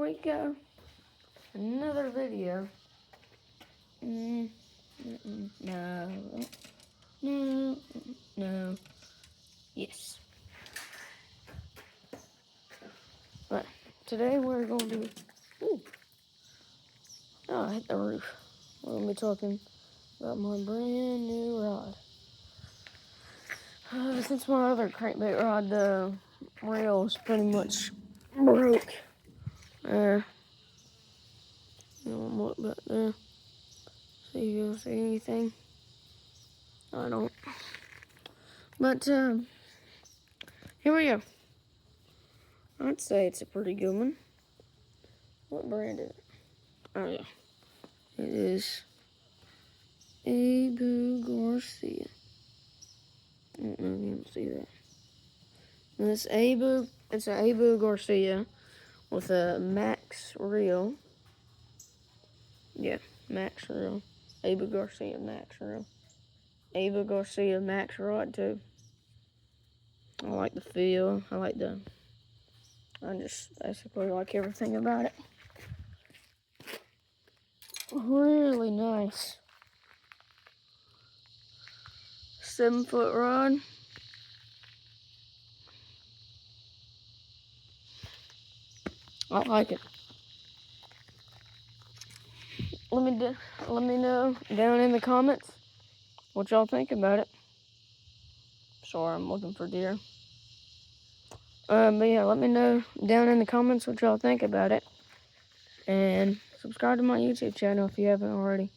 we go. Another video. No. Yes. But today we're going to. Ooh. Oh, I hit the roof. We're going to be talking about my brand new rod. Since my other crankbait rod, the rail's pretty much broke. You don't look back there. See if you'll see anything. I don't. But, here we go. I'd say it's a pretty good one. What brand is it? Oh, yeah. It is Abu Garcia. I don't know if you can see that. And it's an Abu Garcia with a max reel. Yeah, max reel. Abu Garcia max reel. Abu Garcia max rod too. I like the feel. I just basically like everything about it. Really nice. 7-foot rod. I like it. Let me know down in the comments what y'all think about it. Sorry, I'm looking for deer. But yeah, let me know down in the comments what y'all think about it. And subscribe to my YouTube channel if you haven't already.